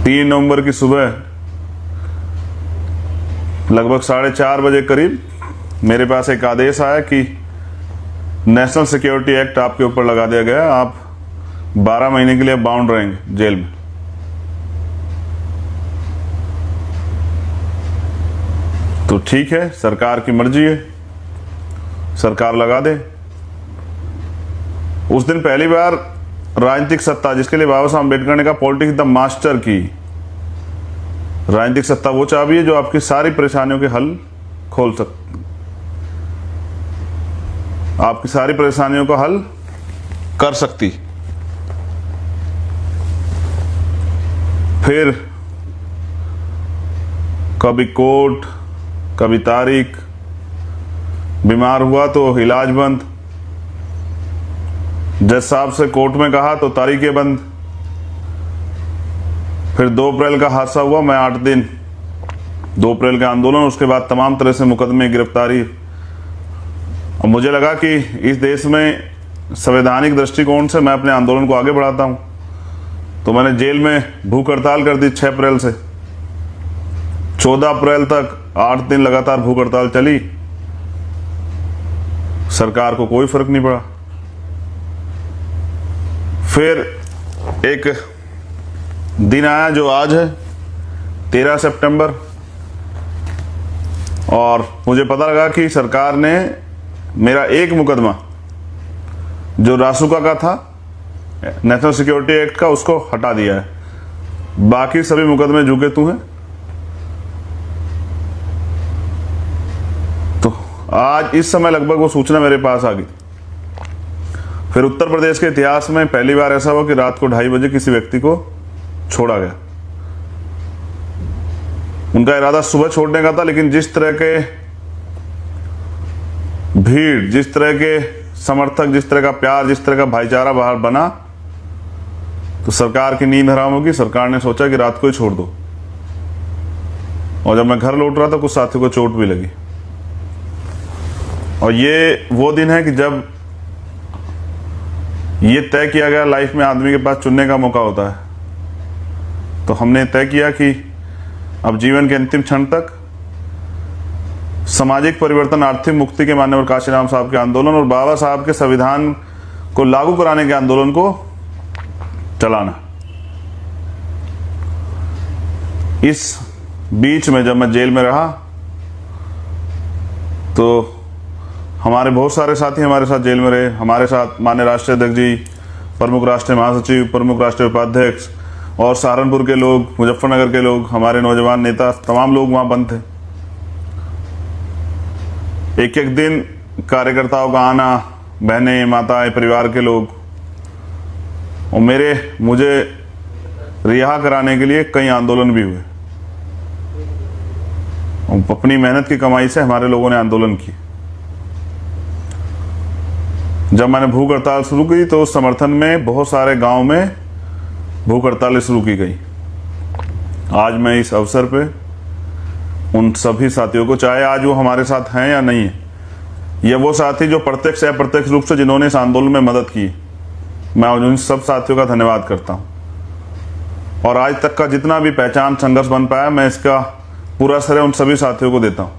3 नवंबर की सुबह लगभग 4:30 बजे करीब मेरे पास एक आदेश आया कि नेशनल सिक्योरिटी एक्ट आपके ऊपर लगा दिया गया, आप 12 महीने के लिए बाउंड रहेंगे जेल में। तो ठीक है, सरकार की मर्जी है, सरकार लगा दे। उस दिन पहली बार राजनीतिक सत्ता, जिसके लिए बाबा साहब अम्बेडकर ने कहा पॉलिटिक्स द मास्टर की, राजनीतिक सत्ता वो चाबी है जो आपकी सारी परेशानियों के हल खोल सकती, आपकी सारी परेशानियों का हल कर सकती। फिर कभी कोर्ट, कभी तारीख, बीमार हुआ तो इलाज बंद, जज साहब से कोर्ट में कहा तो तारीखें बंद। फिर 2 अप्रैल का हादसा हुआ, मैं 8 दिन, 2 अप्रैल का आंदोलन, उसके बाद तमाम तरह से मुकदमे, गिरफ्तारी। और मुझे लगा कि इस देश में संवैधानिक दृष्टिकोण से मैं अपने आंदोलन को आगे बढ़ाता हूं, तो मैंने जेल में भूख हड़ताल कर दी 6 अप्रैल से। 14 अप्रैल तक 8 दिन लगातार भूख हड़ताल चली, सरकार को कोई फर्क नहीं पड़ा। फिर एक दिन आया जो आज है 13 सितंबर, और मुझे पता लगा कि सरकार ने मेरा एक मुकदमा जो रासुका का था, नेशनल सिक्योरिटी एक्ट का, उसको हटा दिया है। बाकी सभी मुकदमे झुके तू हैं। तो आज इस समय लगभग वो सूचना मेरे पास आ गई। फिर उत्तर प्रदेश के इतिहास में पहली बार ऐसा हुआ कि रात को 2:30 बजे किसी व्यक्ति को छोड़ा गया। उनका इरादा सुबह छोड़ने का था, लेकिन जिस तरह के भीड़, जिस तरह के समर्थक, जिस तरह का प्यार, जिस तरह का भाईचारा बाहर बना, तो सरकार की नींद हराम होगी। सरकार ने सोचा कि रात को ही छोड़ दो। और जब मैं घर लौट रहा था कुछ साथियों को चोट भी लगी। और ये वो दिन है कि जब ये तय किया गया लाइफ में आदमी के पास चुनने का मौका होता है, तो हमने तय किया कि अब जीवन के अंतिम क्षण तक सामाजिक परिवर्तन, आर्थिक मुक्ति के माननीय काशीराम साहब के आंदोलन और बाबा साहब के संविधान को लागू कराने के आंदोलन को चलाना। इस बीच में जब मैं जेल में रहा तो हमारे बहुत सारे साथी हमारे साथ जेल में रहे। हमारे साथ माननीय राष्ट्रीय अध्यक्ष जी, प्रमुख राष्ट्रीय महासचिव, प्रमुख राष्ट्रीय उपाध्यक्ष और सहारनपुर के लोग, मुजफ्फरनगर के लोग, हमारे नौजवान नेता, तमाम लोग वहां बंद थे। एक एक दिन कार्यकर्ताओं का आना, बहनें, माताएं, परिवार के लोग, और मुझे रिहा कराने के लिए कई आंदोलन भी हुए। अपनी मेहनत की कमाई से हमारे लोगों ने आंदोलन किए। जब मैंने भूख हड़ताल शुरू की तो उस समर्थन में बहुत सारे गांव में भूख हड़ताल शुरू की गई। आज मैं इस अवसर पे उन सभी साथियों को, चाहे आज वो हमारे साथ हैं या नहीं है, या वो साथी जो प्रत्यक्ष या अप्रत्यक्ष रूप से जिन्होंने इस आंदोलन में मदद की, मैं उन सब साथियों का धन्यवाद करता हूं। और आज तक का जितना भी पहचान संघर्ष बन पाया, मैं इसका पूरा श्रेय उन सभी साथियों को देता हूं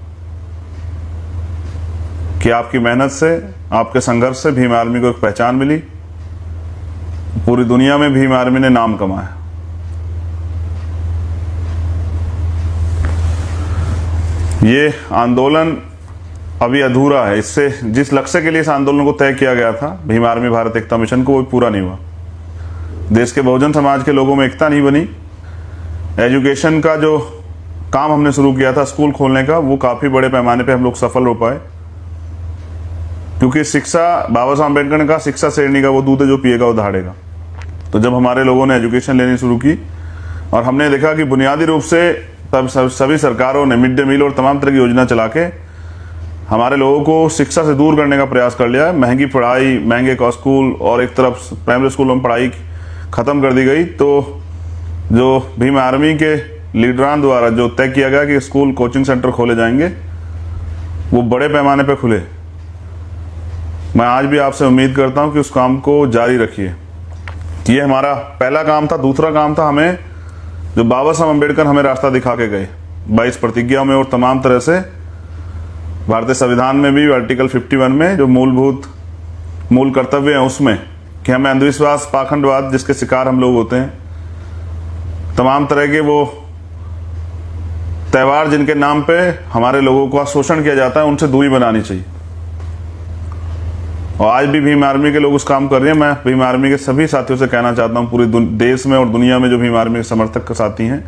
कि आपकी मेहनत से, आपके संघर्ष से भीम आर्मी को एक पहचान मिली। पूरी दुनिया में भीम आर्मी ने नाम कमाया। ये आंदोलन अभी अधूरा है। इससे जिस लक्ष्य के लिए इस आंदोलन को तय किया गया था, भीम आर्मी भारत एकता मिशन को, वो पूरा नहीं हुआ। देश के बहुजन समाज के लोगों में एकता नहीं बनी। एजुकेशन का जो काम हमने शुरू किया था, स्कूल खोलने का, वो काफी बड़े पैमाने पे हम लोग सफल हो पाए, क्योंकि शिक्षा, बाबा साहब अम्बेडकर ने कहा शिक्षा शेरनी का वो दूध है जो पिएगा वो दहाड़ेगा। तो जब हमारे लोगों ने एजुकेशन लेनी शुरू की और हमने देखा कि बुनियादी रूप से तब सभी सरकारों ने मिड डे मील और तमाम तरह की योजना चला के हमारे लोगों को शिक्षा से दूर करने का प्रयास कर लिया है। महंगी पढ़ाई, महंगे स्कूल और एक तरफ प्राइमरी स्कूलों में पढ़ाई खत्म कर दी गई। तो जो भीम आर्मी के लीडरान द्वारा जो तय किया गया कि स्कूल, कोचिंग सेंटर खोले जाएंगे, वो बड़े पैमाने पर खुले। मैं आज भी आपसे उम्मीद करता हूं कि उस काम को जारी रखिए। ये हमारा पहला काम था। दूसरा काम था हमें जो बाबा साहब अम्बेडकर हमें रास्ता दिखा के गए 22 प्रतिज्ञाओं में और तमाम तरह से भारतीय संविधान में भी आर्टिकल 51 में जो मूल कर्तव्य हैं उसमें कि हमें अंधविश्वास, पाखंडवाद जिसके शिकार हम लोग होते हैं, तमाम तरह के वो त्यौहार जिनके नाम पे हमारे लोगों का शोषण किया जाता है, उनसे दूरी बनानी चाहिए। और आज भी भीम आर्मी के लोग उस काम कर रहे हैं। मैं भीम आर्मी के सभी साथियों से कहना चाहता हूं, पूरे देश में और दुनिया में जो भीम आर्मी के समर्थक साथी हैं,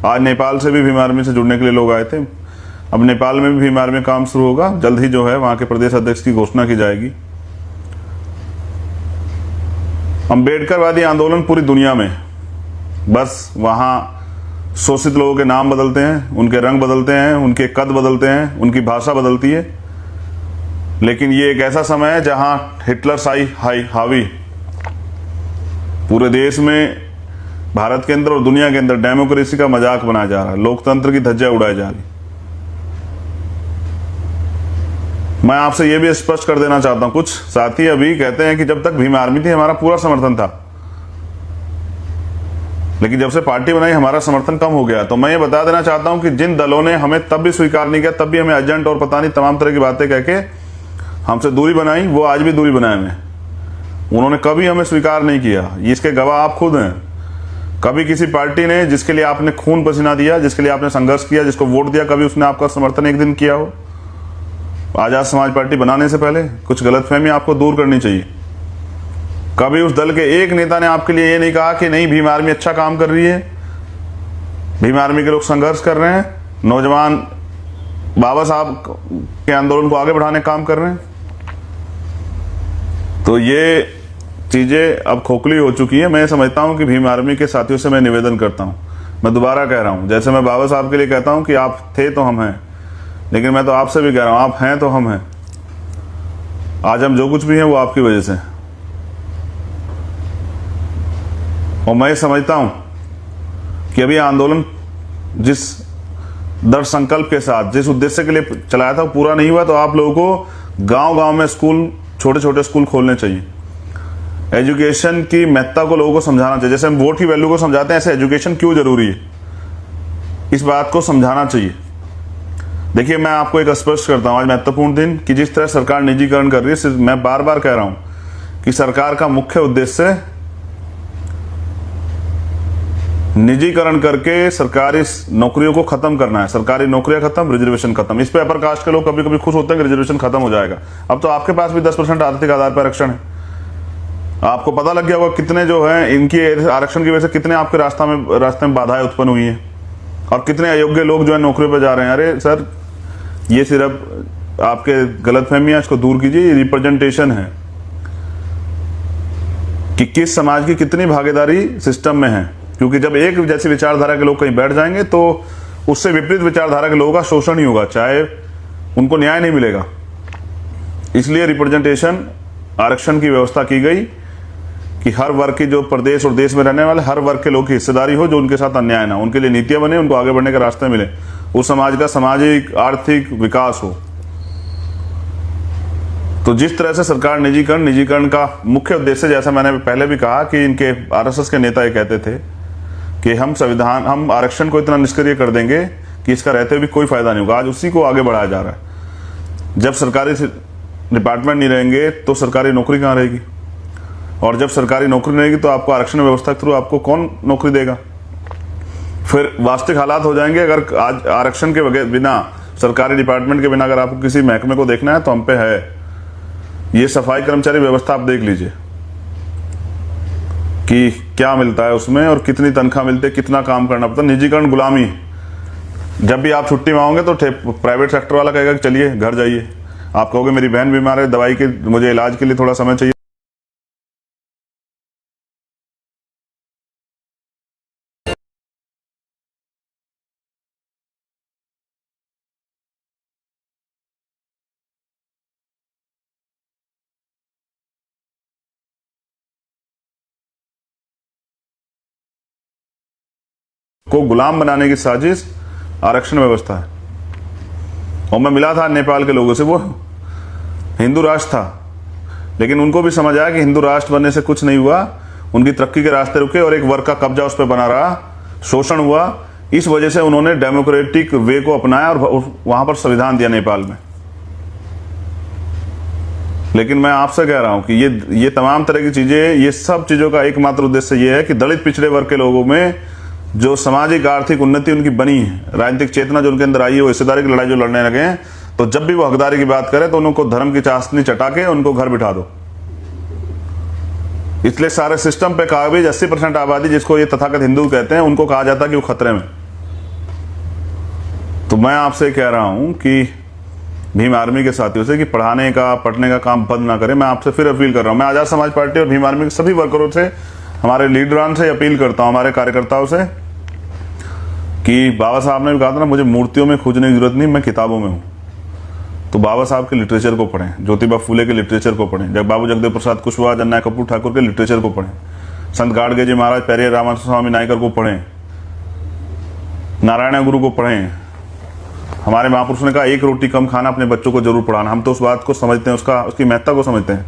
आज नेपाल से भी भीम आर्मी से जुड़ने के लिए लोग आए थे। अब नेपाल में भी भीम आर्मी का काम शुरू होगा, जल्द ही जो है वहां के प्रदेश अध्यक्ष की घोषणा की जाएगी। अम्बेडकरवादी आंदोलन पूरी दुनिया में, बस वहां शोषित लोगों के नाम बदलते हैं, उनके रंग बदलते हैं, उनके कद बदलते हैं, उनकी भाषा बदलती है। लेकिन ये एक ऐसा समय है जहां हिटलर शाही हावी पूरे देश में, भारत के अंदर और दुनिया के अंदर डेमोक्रेसी का मजाक बनाया जा रहा है, लोकतंत्र की धज्जियां उड़ाई जा रही। मैं आपसे यह भी स्पष्ट कर देना चाहता हूं, कुछ साथी अभी कहते हैं कि जब तक भीम आर्मी थी हमारा पूरा समर्थन था, लेकिन जब से पार्टी बनाई हमारा समर्थन कम हो गया। तो मैं ये बता देना चाहता हूं कि जिन दलों ने हमें तब भी स्वीकार नहीं किया, तब भी हमें एजेंट और पता नहीं तमाम तरह की बातें कह के हमसे दूरी बनाई, वो आज भी दूरी बनाए हुए। उन्होंने कभी हमें स्वीकार नहीं किया, इसके गवाह आप खुद हैं। कभी किसी पार्टी ने जिसके लिए आपने खून पसीना दिया, जिसके लिए आपने संघर्ष किया, जिसको वोट दिया, कभी उसने आपका समर्थन एक दिन किया हो? आजाद समाज पार्टी बनाने से पहले कुछ गलतफहमी आपको दूर करनी चाहिए। कभी उस दल के एक नेता ने आपके लिए ये नहीं कहा कि नहीं भीम आर्मी अच्छा काम कर रही है, भीम आर्मी के लोग संघर्ष कर रहे हैं, नौजवान बाबा साहब के आंदोलन को आगे बढ़ाने का काम कर रहे हैं? तो ये चीजें अब खोखली हो चुकी है। मैं समझता हूं कि भीम आर्मी के साथियों से मैं निवेदन करता हूं, मैं दोबारा कह रहा हूं, जैसे मैं बाबा साहब के लिए कहता हूं कि आप थे तो हम हैं, लेकिन मैं तो आपसे भी कह रहा हूं आप हैं तो हम हैं। आज हम जो कुछ भी हैं वो आपकी वजह से। और मैं समझता हूं कि अभी आंदोलन जिस दृढ़ संकल्प के साथ, जिस उद्देश्य के लिए चलाया था वो पूरा नहीं हुआ। तो आप लोगों को गांव-गांव में स्कूल, छोटे छोटे स्कूल खोलने चाहिए। एजुकेशन की महत्ता को लोगों को समझाना चाहिए। जैसे हम वोट की वैल्यू को समझाते हैं, ऐसे एजुकेशन क्यों जरूरी है, इस बात को समझाना चाहिए। देखिए, मैं आपको एक स्पष्ट करता हूं, आज महत्वपूर्ण दिन कि जिस तरह सरकार निजीकरण कर रही है, मैं बार बार कह रहा हूं कि सरकार का मुख्य उद्देश्य निजीकरण करके सरकारी नौकरियों को खत्म करना है। सरकारी नौकरियां खत्म, रिजर्वेशन खत्म। इस पे अपर कास्ट के लोग कभी कभी खुश होते हैं कि रिजर्वेशन खत्म हो जाएगा। अब तो आपके पास भी 10% आर्थिक आधार पर आरक्षण है। आपको पता लग गया होगा कितने जो है इनकी आरक्षण की वजह से कितने आपके रास्ते में बाधाएं उत्पन्न हुई हैं, और कितने अयोग्य लोग जो है नौकरियों पर जा रहे हैं। अरे सर, ये सिर्फ आपके गलतफहमियां, इसको दूर कीजिए। रिप्रेजेंटेशन है कि किस समाज की कितनी भागीदारी सिस्टम में है, क्योंकि जब एक जैसी विचारधारा के लोग कहीं बैठ जाएंगे तो उससे विपरीत विचारधारा के लोगों का शोषण ही होगा, चाहे उनको न्याय नहीं मिलेगा। इसलिए रिप्रेजेंटेशन, आरक्षण की व्यवस्था की गई कि हर वर्ग की, जो प्रदेश और देश में रहने वाले हर वर्ग के लोग की हिस्सेदारी हो, जो उनके साथ अन्याय ना, उनके लिए नीतियां बने, उनको आगे बढ़ने के रास्ते मिले, उस समाज का सामाजिक आर्थिक विकास हो। तो जिस तरह से सरकार निजीकरण का मुख्य उद्देश्य, जैसा मैंने पहले भी कहा कि इनके आरएसएस के नेता ये कहते थे कि हम आरक्षण को इतना निष्क्रिय कर देंगे कि इसका रहते भी कोई फायदा नहीं होगा। आज उसी को आगे बढ़ाया जा रहा है। जब सरकारी डिपार्टमेंट नहीं रहेंगे तो सरकारी नौकरी कहाँ रहेगी, और जब सरकारी नौकरी रहेगी तो आपको आरक्षण व्यवस्था के थ्रू आपको कौन नौकरी देगा? फिर वास्तविक हालात हो जाएंगे। अगर आज आरक्षण के बिना, सरकारी डिपार्टमेंट के बिना अगर आपको किसी महकमे को देखना है तो हम पे है। ये सफाई कर्मचारी व्यवस्था आप देख लीजिए कि क्या मिलता है उसमें और कितनी तनख्वाह मिलती है, कितना काम करना पड़ता है। निजीकरण गुलामी। जब भी आप छुट्टी मांगोगे तो प्राइवेट सेक्टर वाला कहेगा कि चलिए घर जाइए। आप कहोगे मेरी बहन बीमार है, दवाई के मुझे इलाज के लिए थोड़ा समय चाहिए, को गुलाम बनाने की साजिश आरक्षण व्यवस्था है। और मैं मिला था नेपाल के लोगों से, वो हिंदू राष्ट्र था, लेकिन उनको भी समझ आया कि हिंदू राष्ट्र बनने से कुछ नहीं हुआ, उनकी तरक्की के रास्ते रुके और एक वर्ग का कब्जा उस पर बना रहा। शोषण हुआ, इस वजह से उन्होंने डेमोक्रेटिक वे को अपनाया और वहां पर संविधान दिया नेपाल में। लेकिन मैं आपसे कह रहा हूं कि ये तमाम तरह की चीजें, ये सब चीजों का एकमात्र उद्देश्य ये है कि दलित पिछड़े वर्ग के लोगों में जो सामाजिक आर्थिक उन्नति उनकी बनी है, राजनीतिक चेतना जो उनके अंदर आई है, वो हिस्सेदारी की लड़ाई जो लड़ने लगे हैं, तो जब भी वो हकदारी की बात करें तो उनको धर्म की चाशनी चटा के उनको घर बिठा दो। इसलिए सारे सिस्टम पे काबिज 80% आबादी, जिसको ये तथाकथित हिंदू कहते हैं, उनको कहा जाता है कि वो खतरे में। तो मैं आपसे कह रहा हूं कि भीम आर्मी के साथियों से कि पढ़ने का काम बंद ना करें। मैं आपसे फिर अपील कर रहा हूं, मैं आजाद समाज पार्टी और भीम आर्मी के सभी वर्करों से, हमारे लीडरान से अपील करता हूं, हमारे कार्यकर्ताओं से, कि बाबा साहब ने भी कहा था ना, मुझे मूर्तियों में खोजने की जरूरत नहीं, मैं किताबों में हूं। तो बाबा साहब के लिटरेचर को पढ़ें, ज्योतिबा फूले के लिटरेचर को पढ़ें, जब बाबू जगदेव प्रसाद कुशवाहा, जन्नाय कपूर ठाकुर के लिटरेचर को पढ़ें, संत गाडगे जी महाराज, पेरियर रामानंद स्वामी नायकर को पढ़ें, नारायण गुरु को पढ़ें। हमारे महापुरुषों ने कहा एक रोटी कम खाना, अपने बच्चों को जरूर पढ़ाना। हम तो उस बात को समझते हैं, उसकी महत्ता को समझते हैं।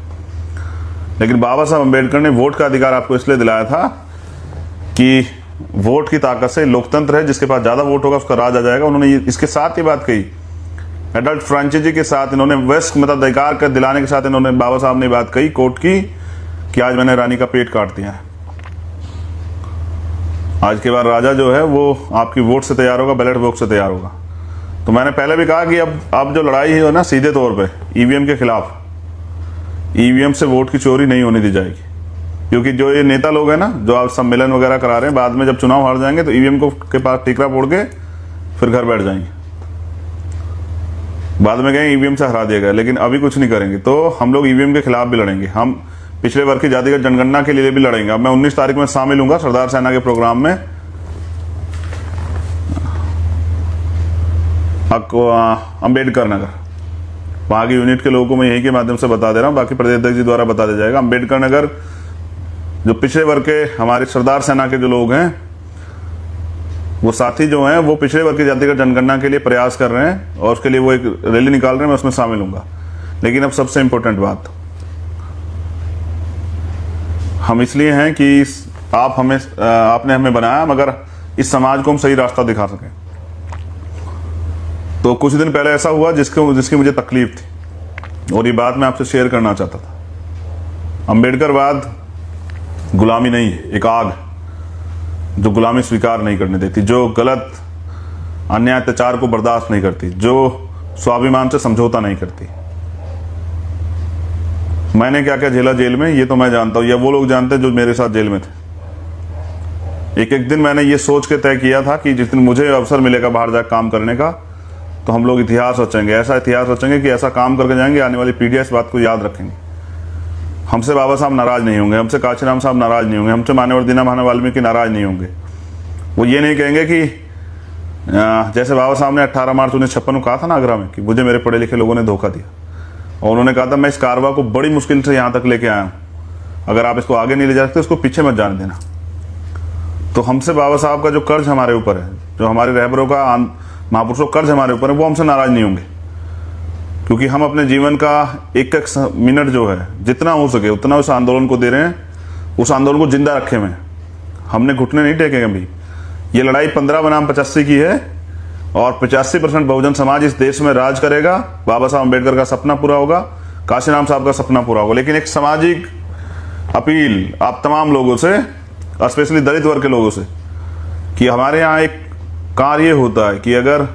लेकिन बाबा साहब अम्बेडकर ने वोट का अधिकार आपको इसलिए दिलाया था कि वोट की ताकत से, लोकतंत्र है, जिसके पास ज्यादा वोट होगा उसका राज आ जाएगा। उन्होंने इसके साथ ये बात कही, एडल्ट फ्रेंचाइजी के साथ इन्होंने वयस्क मताधिकार कर दिलाने के साथ इन्होंने, बाबा साहब ने बात कही कोर्ट की कि आज मैंने रानी का पेट काट दिया है। आज के बाद राजा जो है वो आपकी वोट से तैयार होगा, बैलेट बॉक्स से तैयार होगा। तो मैंने पहले भी कहा कि अब जो लड़ाई है ना, सीधे तौर पे ईवीएम के खिलाफ, ईवीएम से वोट की चोरी नहीं होने दी जाएगी। क्योंकि जो ये नेता लोग हैं ना, जो आप सम्मेलन वगैरह करा रहे हैं, बाद में जब चुनाव हार जाएंगे तो ईवीएम के पास टिकरा फोड़ के फिर घर बैठ जाएंगे। बाद में कहेंगे ईवीएम से हरा दिया गया, लेकिन अभी कुछ नहीं करेंगे। तो हम लोग ईवीएम के खिलाफ भी लड़ेंगे, हम पिछड़े वर्ग की जातिगत जनगणना के लिए भी लड़ेंगे। अब मैं 19 तारीख में शामिल हूंगा सरदार सेना के प्रोग्राम में, अम्बेडकर नगर, वहां की यूनिट के लोगों को मैं यही के माध्यम से बता दे रहा हूं, बाकी प्रदेश अध्यक्ष जी द्वारा बता दिया जाएगा। अम्बेडकर नगर जो पिछड़े वर्ग के हमारे सरदार सेना के जो लोग हैं, वो साथी जो हैं, वो पिछड़े वर्ग की जातिगत जनगणना के लिए प्रयास कर रहे हैं और उसके लिए वो एक रैली निकाल रहे हैं, मैं उसमें शामिल हूंगा। लेकिन अब सबसे इंपॉर्टेंट बात, हम इसलिए हैं कि आपने हमें बनाया, मगर इस समाज को हम सही रास्ता दिखा सकें। तो कुछ दिन पहले ऐसा हुआ जिसकी मुझे तकलीफ थी और ये बात मैं आपसे शेयर करना चाहता था। अम्बेडकरवाद गुलामी नहीं है, एक आग जो गुलामी स्वीकार नहीं करने देती, जो गलत अन्याय अत्याचार को बर्दाश्त नहीं करती, जो स्वाभिमान से समझौता नहीं करती। मैंने क्या क्या झेला जेल में, ये तो मैं जानता हूं, या वो लोग जानते हैं जो मेरे साथ जेल में थे। एक दिन मैंने ये सोच के तय किया था कि जिस दिन मुझे अवसर मिलेगा बाहर जाकर काम करने का, तो हम लोग इतिहास रचेंगे, ऐसा इतिहास रचेंगे कि ऐसा काम करके जाएंगे, आने वाली पीढ़ियां इस बात को याद रखेंगे। हमसे बाबा साहब नाराज नहीं होंगे, हमसे काशीराम साहब नाराज नहीं होंगे, हमसे मान्यवर दीननाथ वाल्मीकि नाराज नहीं होंगे। वो ये नहीं कहेंगे कि जैसे बाबा साहब ने 18 मार्च 1956 को कहा था ना आगरा में कि मुझे मेरे पढ़े लिखे लोगों ने धोखा दिया, और उन्होंने कहा था मैं इस कारवा को बड़ी मुश्किल से यहाँ तक लेके आया हूँ, अगर आप इसको आगे नहीं ले जा सकते उसको पीछे मत जाने देना। तो हमसे बाबा साहब का जो कर्ज हमारे ऊपर है, जो हमारे रहबरों का, महापुरुषों कर्ज हमारे ऊपर है, वो हमसे नाराज नहीं होंगे। क्योंकि हम अपने जीवन का एक एक मिनट जो है, जितना हो सके उतना उस आंदोलन को दे रहे हैं, उस आंदोलन को जिंदा रखे हुए। हमने घुटने नहीं टेके कभी। ये लड़ाई 15 बनाम 85 की है और 85% बहुजन समाज इस देश में राज करेगा। बाबा साहब अम्बेडकर का सपना पूरा होगा, काशीराम साहब का सपना पूरा होगा। लेकिन एक सामाजिक अपील आप तमाम लोगों से, स्पेशली दलित वर्ग के लोगों से, कि हमारे यहाँ एक कार्य होता है कि अगर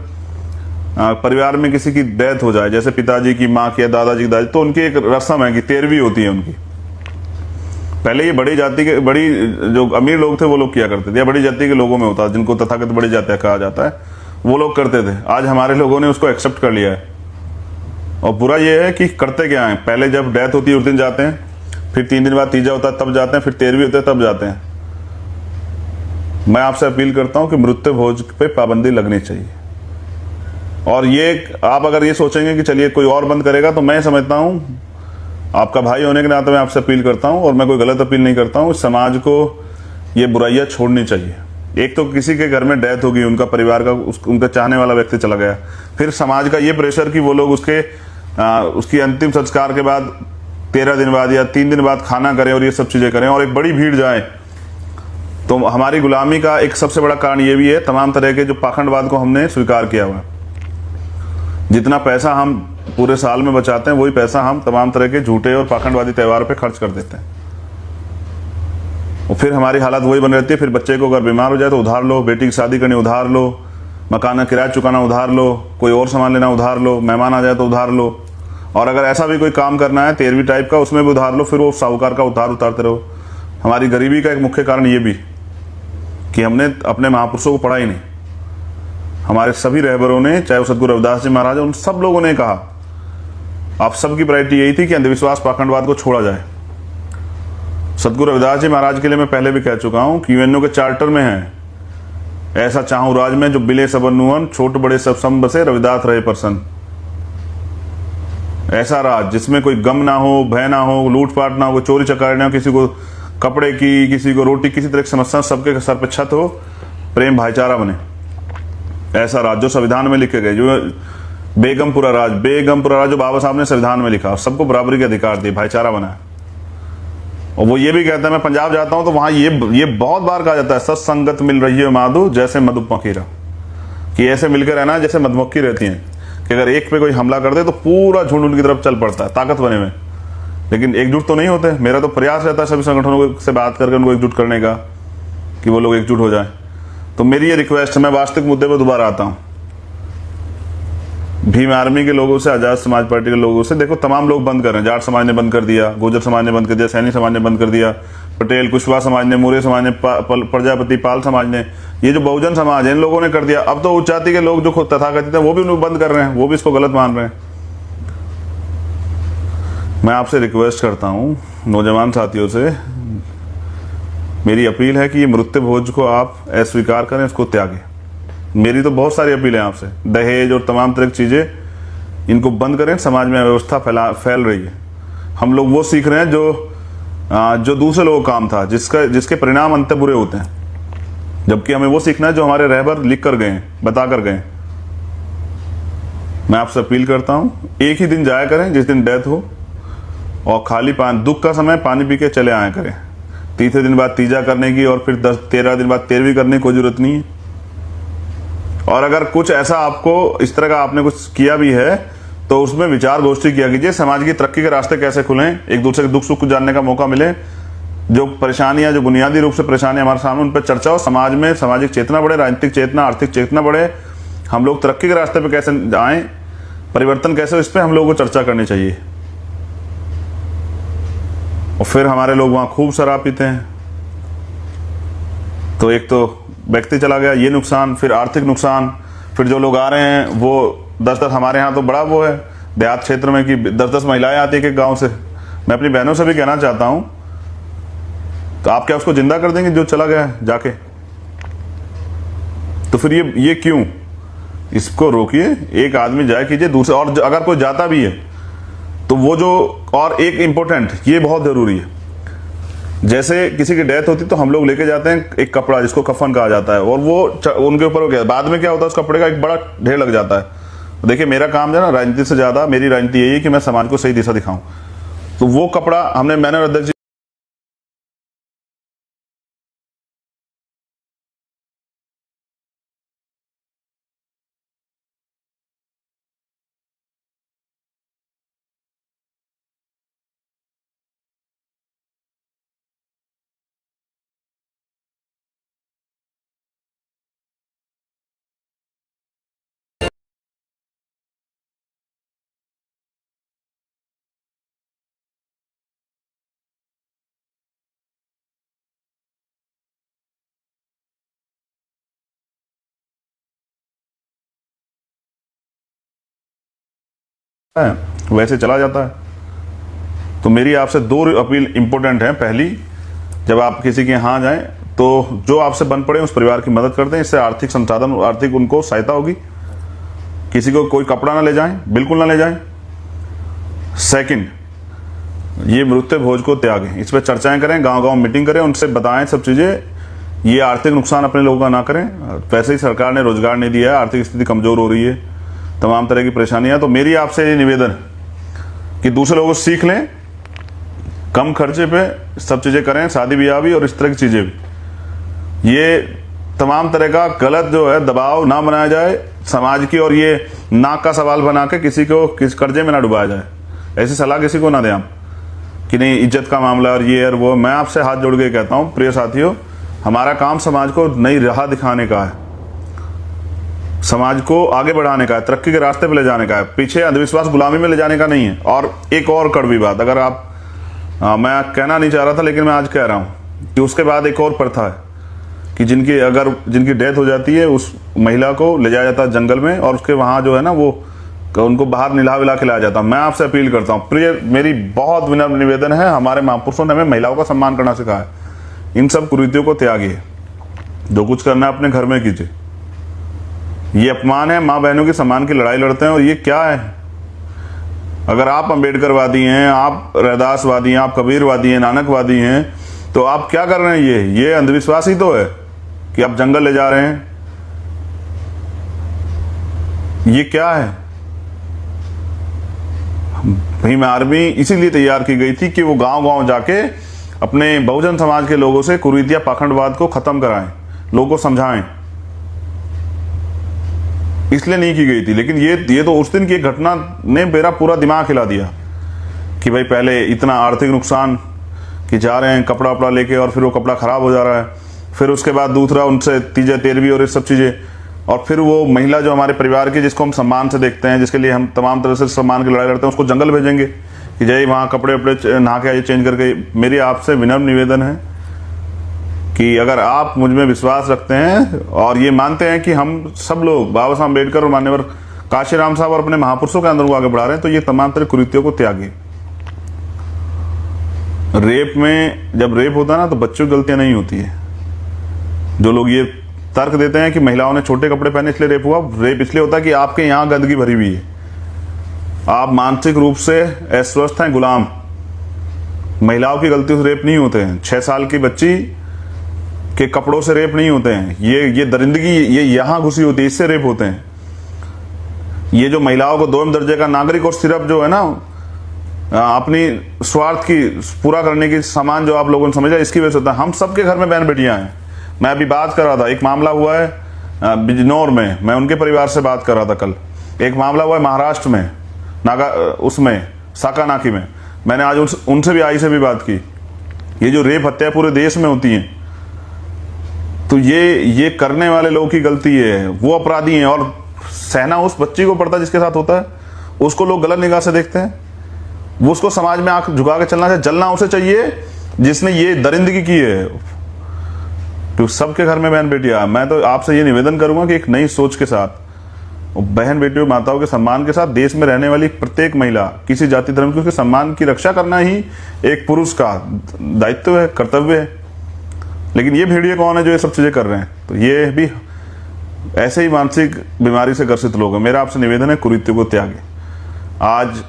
परिवार में किसी की डेथ हो जाए, जैसे पिताजी की माँ की या दादाजी की दादी, तो उनकी एक रस्म है कि 13वीं होती है उनकी। पहले ये बड़ी जाति के, बड़ी जो अमीर लोग थे वो लोग किया करते थे, या बड़ी जाति के लोगों में होता है जिनको तथाकथित बड़ी जाति कहा जाता है, वो लोग करते थे। आज हमारे लोगों ने उसको एक्सेप्ट कर लिया है। और बुरा ये है कि करते क्या है, पहले जब डेथ होती है उस दिन जाते हैं, फिर 3 दिन बाद तीजा होता है तब जाते हैं, फिर 13वीं होते है तब जाते हैं। मैं आपसे अपील करता हूं कि मृत्यु भोज पे पाबंदी लगनी चाहिए। और ये आप अगर ये सोचेंगे कि चलिए कोई और बंद करेगा, तो मैं समझता हूं, आपका भाई होने के नाते मैं आपसे अपील करता हूं, और मैं कोई गलत अपील नहीं करता हूं, समाज को ये बुराइयां छोड़नी चाहिए। एक तो किसी के घर में डेथ होगी, उनका परिवार का, उनका चाहने वाला व्यक्ति चला गया, फिर समाज का ये प्रेशर कि वो लोग उसकी अंतिम संस्कार के बाद 13 दिन बाद या 3 दिन बाद खाना करें और ये सब चीजें करें, और एक बड़ी भीड़ जाए, तो हमारी गुलामी का एक सबसे बड़ा कारण ये भी है, तमाम तरह के जो पाखंडवाद को हमने स्वीकार किया हुआ है। जितना पैसा हम पूरे साल में बचाते हैं वही पैसा हम तमाम तरह के झूठे और पाखंडवादी त्यौहार पे खर्च कर देते हैं, और फिर हमारी हालत वही बन रहती है। फिर बच्चे को अगर बीमार हो जाए तो उधार लो, बेटी की शादी करनी उधार लो, मकान का किराया चुकाना उधार लो, कोई और सामान लेना उधार लो, मेहमान आ जाए तो उधार लो, और अगर ऐसा भी कोई काम करना है 13वीं टाइप का उसमें भी उधार लो, फिर वो साहूकार का उधार उतारते रहो। हमारी गरीबी का एक मुख्य कारण ये भी कि हमने अपने महापुरुषों को पढ़ा ही नहीं। हमारे सभी रहबरों ने, चाहे वो सदगुरु रविदास जी महाराज, उन सब लोगों ने कहा, आप सबकी प्रायोरिटी यही थी कि अंधविश्वास पाखंडवाद को छोड़ा जाए। सदगुरु रविदास जी महाराज के लिए मैं पहले भी कह चुका हूं कि यूएनओ के चार्टर में है, ऐसा चाहूं राज में जो बिले सब नुअन, छोट बड़े सब सम बसे, रविदास रहे प्रसन्न। ऐसा राज जिसमें कोई गम ना हो, भय ना हो, लूटपाट ना हो, चोरी चकारी ना हो, किसी को कपड़े की, किसी को रोटी, किसी तरह की समस्या, सबके सर पे छत हो, प्रेम भाईचारा बने, ऐसा राज जो संविधान में लिखे गए, जो बेगमपुरा राज जो बाबा साहब ने संविधान में लिखा, सबको बराबरी के अधिकार दिए, भाईचारा बना। और वो ये भी कहता है, मैं पंजाब जाता हूं तो वहां ये बहुत बार कहा जाता है, सत्संगत मिल रही है माधु जैसे मधुमक्खी, कि ऐसे मिलकर रहना जैसे मधुमक्खी रहती हैं, कि अगर एक पे कोई हमला कर दे तो पूरा झुंड उनकी तरफ चल पड़ता है, ताकत बने में, लेकिन एकजुट तो नहीं होते। मेरा तो प्रयास रहता है सभी संगठनों से बात करके उनको एकजुट करने का, कि वो लोग एकजुट हो जाए। तो मेरी ये रिक्वेस्ट है, मैं वास्तविक मुद्दे पर दोबारा आता हूं। भीम आर्मी के लोगों से, आजाद समाज पार्टी के लोगों से, देखो तमाम लोग बंद कर रहे हैं। जाट समाज ने बंद कर दिया, गुर्जर समाज ने बंद कर दिया, सैनी समाज ने बंद कर दिया, पटेल कुशवाहा समाज ने, मौर्य समाज ने, प्रजापति पाल समाज ने, ये जो बहुजन समाज है इन लोगों ने कर दिया। अब तो उच्च जाति के लोग जो खुद तथाकथित है वो भी उनको बंद कर रहे हैं, वो भी इसको गलत मान रहे हैं। मैं आपसे रिक्वेस्ट करता हूं, नौजवान साथियों से मेरी अपील है कि ये मृत्यु भोज को आप अस्वीकार करें, इसको त्यागें। मेरी तो बहुत सारी अपील है आपसे, दहेज और तमाम तरह की चीजें इनको बंद करें। समाज में अव्यवस्था फैल रही है। हम लोग वो सीख रहे हैं जो दूसरे लोगों का काम था, जिसके परिणाम अंत बुरे होते हैं, जबकि हमें वो सीखना है जो हमारे रहबर लिख कर गए, बता कर गए। मैं आपसे अपील करता हूं, एक ही दिन जाया करें जिस दिन डेथ हो, और खाली दुख का समय पानी पी के चले आया करें। तीसरे दिन बाद तीजा करने की, और फिर 10-13 दिन बाद 13वीं करने की कोई जरूरत नहीं है। और अगर कुछ ऐसा आपको इस तरह का आपने कुछ किया भी है तो उसमें विचार गोष्ठी किया कीजिए। समाज की तरक्की के रास्ते कैसे खुलें, एक दूसरे के दुख सुख को जानने का मौका मिले, जो परेशानियां, जो बुनियादी रूप से परेशानियां हमारे सामने, उन पर चर्चा हो, समाज में सामाजिक चेतना बढ़े, राजनीतिक चेतना, आर्थिक चेतना बढ़े, हम लोग तरक्की के रास्ते पे कैसे आए, परिवर्तन कैसे हो, इस पर हम लोगों को चर्चा करनी चाहिए। और फिर हमारे लोग वहां खूब शराब पीते हैं, तो एक तो व्यक्ति चला गया, ये नुकसान, फिर आर्थिक नुकसान, फिर जो लोग आ रहे हैं वो 10-10, हमारे यहाँ तो बड़ा वो है देहात क्षेत्र में कि 10-10 महिलाएं आती है कि गांव से। मैं अपनी बहनों से भी कहना चाहता हूं, तो आप क्या उसको जिंदा कर देंगे जो चला गया है जाके? तो फिर ये क्यों? इसको रोकिए, एक आदमी जाए कीजिए, दूसरे, और अगर कोई जाता भी है तो वो जो, और एक इंपॉर्टेंट, ये बहुत जरूरी है, जैसे किसी की डेथ होती तो हम लोग लेके जाते हैं एक कपड़ा जिसको कफन कहा जाता है, और वो उनके ऊपर हो गया, बाद में क्या होता है उस कपड़े का एक बड़ा ढेर लग जाता है। देखिए मेरा काम जो है ना, राजनीति से ज्यादा मेरी राजनीति यही है कि मैं समाज को सही दिशा दिखाऊं। तो वो कपड़ा हमने, मैंने अध्यक्ष जी है, वैसे चला जाता है। तो मेरी आपसे 2 अपील इंपॉर्टेंट है। पहली, जब आप किसी के यहाँ जाएं तो जो आपसे बन पड़े उस परिवार की मदद कर दें, इससे आर्थिक संसाधन, आर्थिक उनको सहायता होगी। किसी को कोई कपड़ा ना ले जाएं, बिल्कुल ना ले जाएं। सेकंड, ये मृत्यु भोज को त्यागें, इस पर चर्चाएं करें, गांव-गांव मीटिंग करें, उनसे बताएं सब चीजें। ये आर्थिक नुकसान अपने लोगों का ना करें। वैसे ही सरकार ने रोजगार नहीं दिया है, आर्थिक स्थिति कमजोर हो रही है, तमाम तरह की परेशानियां। तो मेरी आपसे ये निवेदन कि दूसरे लोगों से सीख लें, कम खर्चे पे सब चीजें करें, शादी ब्याह भी और इस तरह की चीजें भी। ये तमाम तरह का गलत जो है दबाव ना बनाया जाए समाज की, और ये नाक का सवाल बना के किसी को कर्जे में ना डुबाया जाए। ऐसी सलाह किसी को ना दें आप कि नहीं इज्जत का मामला और ये और वो। मैं आपसे हाथ जोड़ के कहता हूँ प्रिय साथियों, हमारा काम समाज को नई राह दिखाने का है, समाज को आगे बढ़ाने का है, तरक्की के रास्ते पे ले जाने का है, पीछे अंधविश्वास गुलामी में ले जाने का नहीं है। और एक और कड़वी बात, अगर आप मैं कहना नहीं चाह रहा था लेकिन मैं आज कह रहा हूँ कि उसके बाद एक और प्रथा है कि जिनकी डेथ हो जाती है उस महिला को ले जाया जाता है जंगल में, और उसके वहाँ जो है ना वो उनको बाहर निला विला के लाया जाता है। मैं आपसे अपील करता हूँ प्रिय, मेरी बहुत विनम्र निवेदन है, हमारे महापुरुषों ने हमें महिलाओं का सम्मान करना सिखाया है। इन सब कुरीतियों को त्यागिए, जो कुछ करना है अपने घर में कीजिए। ये अपमान है, माँ बहनों के सम्मान की लड़ाई लड़ते हैं, और ये क्या है? अगर आप अम्बेडकरवादी हैं, आप रैदासवादी हैं, आप कबीरवादी हैं, नानकवादी हैं, तो आप क्या कर रहे हैं? ये अंधविश्वास ही तो है कि आप जंगल ले जा रहे हैं। ये क्या है? भीम आर्मी इसीलिए तैयार की गई थी कि वो गांव-गांव जाके अपने बहुजन समाज के लोगों से कुरीतिया पाखंडवाद को खत्म कराएं, लोगों को समझाएं। इसलिए नहीं की गई थी। लेकिन ये तो उस दिन की एक घटना ने मेरा पूरा दिमाग हिला दिया कि भाई पहले इतना आर्थिक नुकसान कि जा रहे हैं कपड़ा वपड़ा लेके और फिर वो कपड़ा खराब हो जा रहा है, फिर उसके बाद दूसरा उनसे तीजा तेरहवीं और ये सब चीज़ें, और फिर वो महिला जो हमारे परिवार की जिसको हम सम्मान से देखते हैं, जिसके लिए हम तमाम तरह से सम्मान की लड़ाई लड़ते हैं, उसको जंगल भेजेंगे कि जाइए वहाँ कपड़े वपड़े नहा के आइए चेंज करके। मेरी आपसे विनम्र निवेदन है कि अगर आप मुझ में विश्वास रखते हैं और ये मानते हैं कि हम सब लोग बाबा साहब अम्बेडकर और मान्यवर काशीराम साहब और अपने महापुरुषों के अंदर को आगे बढ़ा रहे हैं, तो ये तमाम तरह कुरीतियों को त्यागिए। रेप में जब रेप होता है ना तो बच्चों की गलतियां नहीं होती है। जो लोग ये तर्क देते हैं कि महिलाओं ने छोटे कपड़े पहने इसलिए रेप हुआ, रेप इसलिए होता है कि आपके यहाँ गंदगी भरी हुई है, आप मानसिक रूप से अस्वस्थ हैं, गुलाम। महिलाओं की गलती से रेप नहीं होते हैं, 6 साल की बच्ची के कपड़ों से रेप नहीं होते हैं, ये दरिंदगी ये यहाँ घुसी होती है, इससे रेप होते हैं। ये जो महिलाओं को 2वें दर्जे का नागरिक और सिर्फ जो है ना अपनी स्वार्थ की पूरा करने की सामान जो आप लोगों ने समझा, इसकी वजह से होता है। हम सबके घर में बहन बेटियां हैं। मैं अभी बात कर रहा था, एक मामला हुआ है बिजनौर में, मैं उनके परिवार से बात कर रहा था कल। एक मामला हुआ है महाराष्ट्र में उसमें साकानाकी में, मैंने आज उनसे भी आई से भी बात की। ये जो रेप हत्या पूरे देश में होती हैं, तो ये करने वाले लोगों की गलती है, वो अपराधी हैं। और सहना उस बच्ची को पड़ता है जिसके साथ होता है, उसको लोग गलत निगाह से देखते हैं। वो उसको समाज में आंख झुका के चलना चाहिए, जलना उसे चाहिए जिसने ये दरिंदगी की है। तो सबके घर में बहन बेटियां, मैं तो आपसे ये निवेदन करूंगा कि एक नई सोच के साथ, बहन बेटियों माताओं के सम्मान के साथ देश में रहने वाली प्रत्येक महिला, किसी जाति धर्म की, उसके सम्मान की रक्षा करना ही एक पुरुष का दायित्व है, कर्तव्य है। लेकिन ये भेड़िए कौन है जो ये सब चीजें कर रहे हैं? तो ये भी ऐसे ही मानसिक बीमारी से ग्रसित लोग हैं। मेरा आपसे निवेदन है कुरीतियों को त्यागे। आज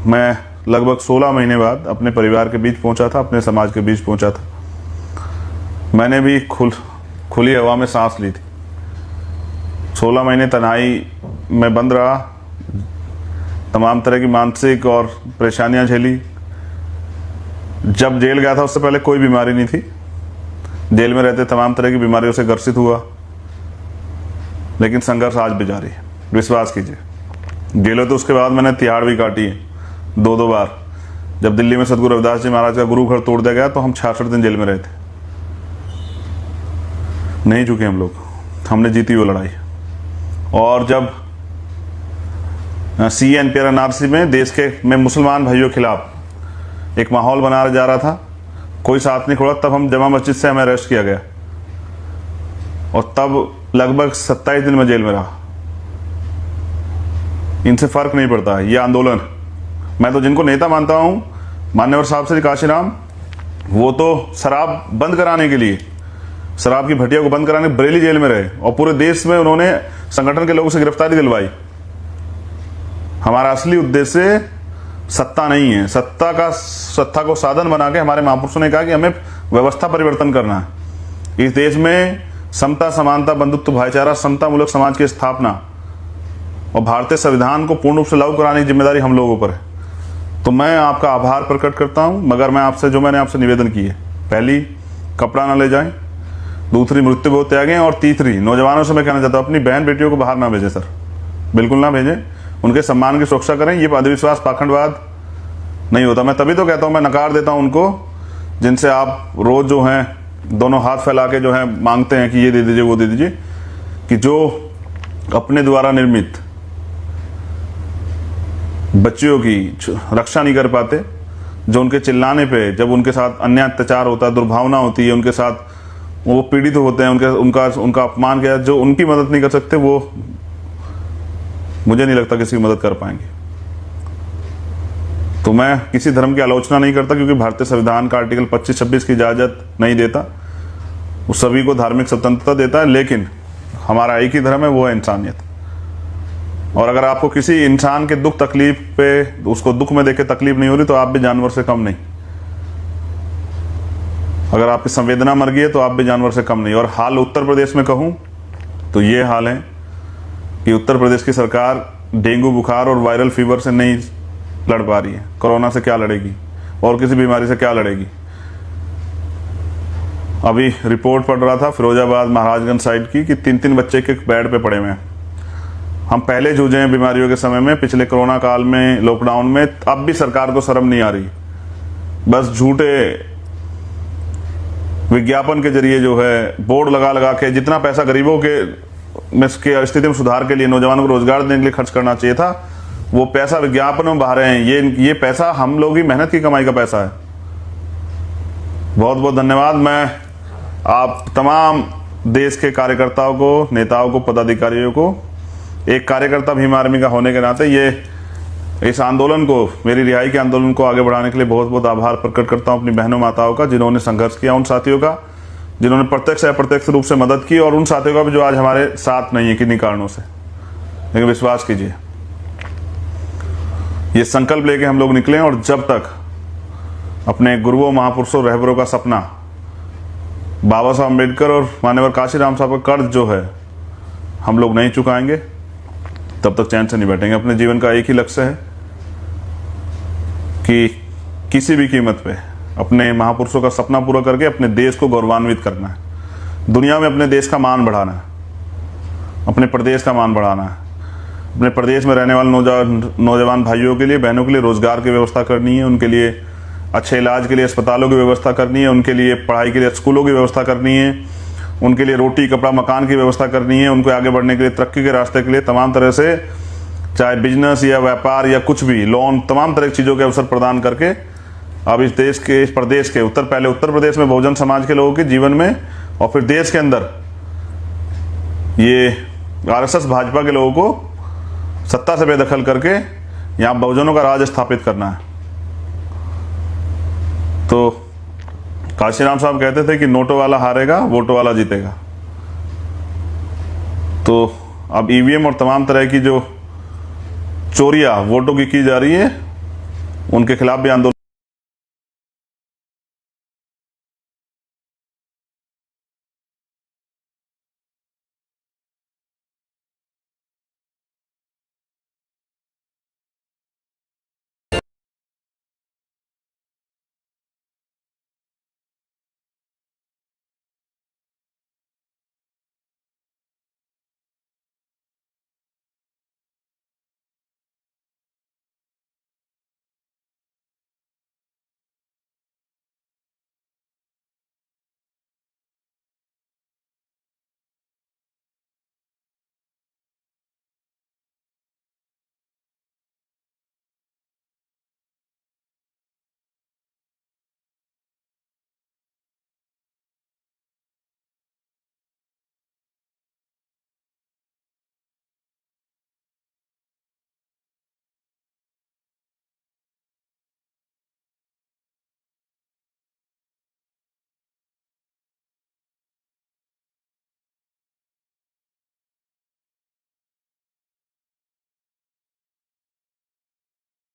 मैं लगभग 16 महीने बाद अपने परिवार के बीच पहुंचा था, अपने समाज के बीच पहुंचा था। मैंने भी खुली हवा में सांस ली थी। 16 महीने तन्हाई में बंद रहा, तमाम तरह की मानसिक और परेशानियां झेली। जब जेल गया था उससे पहले कोई बीमारी नहीं थी, जेल में रहते तमाम तरह की बीमारियों से ग्रसित हुआ, लेकिन संघर्ष आज भी जारी है। विश्वास कीजिए, जेलों तो उसके बाद मैंने तिहाड़ भी काटी है 2-2 बार। जब दिल्ली में सदगुरु रविदास जी महाराज का गुरु घर तोड़ दिया गया तो हम 66 दिन जेल में रहे थे। नहीं झुके हम लोग, हमने जीती वो लड़ाई। और जब CNPR NRC में देश में मुसलमान भाइयों के खिलाफ एक माहौल बना जा रहा था, कोई साथ नहीं छोड़ा, तब हम जमा मस्जिद से हमें अरेस्ट किया गया और तब लगभग 27 दिन में जेल में रहा। इनसे फर्क नहीं पड़ता ये आंदोलन। मैं तो जिनको नेता मानता हूं, मान्यवर साहब श्री काशीराम, वो तो शराब बंद कराने के लिए, शराब की भट्टिया को बंद कराने बरेली जेल में रहे और पूरे देश में उन्होंने संगठन के लोगों से गिरफ्तारी दिलवाई। हमारा असली उद्देश्य सत्ता नहीं है, सत्ता को साधन बना के हमारे महापुरुषों ने कहा कि हमें व्यवस्था परिवर्तन करना है। इस देश में समता, समानता, बंधुत्व, भाईचारा, समता मूलक समाज की स्थापना और भारतीय संविधान को पूर्ण रूप से लागू कराने की जिम्मेदारी हम लोगों पर है। तो मैं आपका आभार प्रकट करता हूं, मगर मैं आपसे मैंने आपसे निवेदन की है, पहली, कपड़ा ना ले जाएं, दूसरी मृत्यु बहुत त्यागे हैं, और तीसरी नौजवानों से मैं कहना चाहता हूँ अपनी बहन बेटियों को बाहर ना भेजें सर, बिल्कुल ना भेजें। उनके सम्मान की सुरक्षा करें। ये अंधविश्वास पाखंडवाद नहीं होता। मैं तभी तो कहता हूँ, मैं नकार देता हूँ उनको जिनसे आप रोज जो हैं दोनों हाथ फैला के जो है मांगते हैं कि ये दे दीजिए वो दे दीजिए, कि जो अपने द्वारा निर्मित बच्चियों की रक्षा नहीं कर पाते, जो उनके चिल्लाने पे जब उनके साथ अन्याय अत्याचार होता है, दुर्भावना होती है, उनके साथ वो पीड़ित होते हैं, उनका अपमान किया, जो उनकी मदद नहीं कर सकते, वो मुझे नहीं लगता किसी की मदद कर पाएंगे। तो मैं किसी धर्म की आलोचना नहीं करता, क्योंकि भारतीय संविधान का आर्टिकल 25-26 की इजाजत नहीं देता, वो सभी को धार्मिक स्वतंत्रता देता है, लेकिन हमारा एक ही धर्म है, वो है इंसानियत। और अगर आपको किसी इंसान के दुख तकलीफ पे, उसको दुख में देखे तकलीफ नहीं हो रही, तो आप भी जानवर से कम नहीं। अगर आपकी संवेदना मर गई है तो आप भी जानवर से कम नहीं। और हाल उत्तर प्रदेश में कहूं तो ये हाल है कि उत्तर प्रदेश की सरकार डेंगू बुखार और वायरल फीवर से नहीं लड़ पा रही है। कोरोना से क्या लड़ेगी और किसी बीमारी से क्या लड़ेगी। अभी रिपोर्ट पढ़ रहा था फिरोजाबाद महाराजगंज साइड की कि 3-3 बच्चे के बेड पे पड़े हुए हैं। हम पहले जूझे हैं बीमारियों के समय में, पिछले कोरोना काल में, लॉकडाउन में, अब भी सरकार को शर्म नहीं आ रही। बस झूठे विज्ञापन के जरिए जो है बोर्ड लगा लगा के जितना पैसा गरीबों के स्थिति में सुधार के लिए, नौजवानों को रोजगार देने के लिए खर्च करना चाहिए था, वो पैसा विज्ञापन में बहा रहे हैं। ये पैसा हम लोग की मेहनत की कमाई का पैसा है। बहुत बहुत धन्यवाद। मैं आप तमाम देश के कार्यकर्ताओं को, नेताओं को, पदाधिकारियों को, एक कार्यकर्ता भीम आर्मी का होने के नाते ये इस आंदोलन को, मेरी रिहाई के आंदोलन को आगे बढ़ाने के लिए बहुत बहुत आभार प्रकट करता हूं अपनी बहनों माताओं का, जिन्होंने संघर्ष किया, उन साथियों का जिन्होंने प्रत्यक्ष या अप्रत्यक्ष रूप से मदद की, और उन साथियों का भी जो आज हमारे साथ नहीं है किन्हीं कारणों से। लेकिन विश्वास कीजिए, ये संकल्प लेके हम लोग निकले, और जब तक अपने गुरुओं, महापुरुषों, रहबरों का सपना, बाबा साहब अम्बेडकर और माननीय काशीराम साहब का कर्ज जो है हम लोग नहीं चुकाएंगे, तब तक चैन से नहीं बैठेंगे। अपने जीवन का एक ही लक्ष्य है कि किसी भी कीमत पे अपने महापुरुषों का सपना पूरा करके अपने देश को गौरवान्वित करना है। दुनिया में अपने देश का मान बढ़ाना है, अपने प्रदेश का मान बढ़ाना है, अपने प्रदेश में रहने वाले नौजवान भाइयों के लिए, बहनों के लिए रोजगार की व्यवस्था करनी है, उनके लिए अच्छे इलाज के लिए अस्पतालों की व्यवस्था करनी है, उनके लिए पढ़ाई के लिए स्कूलों की व्यवस्था करनी है, उनके लिए रोटी कपड़ा मकान की व्यवस्था करनी है, उनको आगे बढ़ने के लिए, तरक्की के रास्ते के लिए तमाम तरह से, चाहे बिजनेस या व्यापार या कुछ भी, लोन, तमाम तरह की चीज़ों के अवसर प्रदान करके अब इस देश के, इस प्रदेश के, पहले उत्तर प्रदेश में बहुजन समाज के लोगों के जीवन में, और फिर देश के अंदर ये आरएसएस भाजपा के लोगों को सत्ता से बेदखल करके यहाँ बहुजनों का राज स्थापित करना है। तो काशीराम साहब कहते थे कि नोटों वाला हारेगा, वोटों वाला जीतेगा। तो अब ईवीएम और तमाम तरह की जो चोरियां वोटों की जा रही है, उनके खिलाफ भी आंदोलन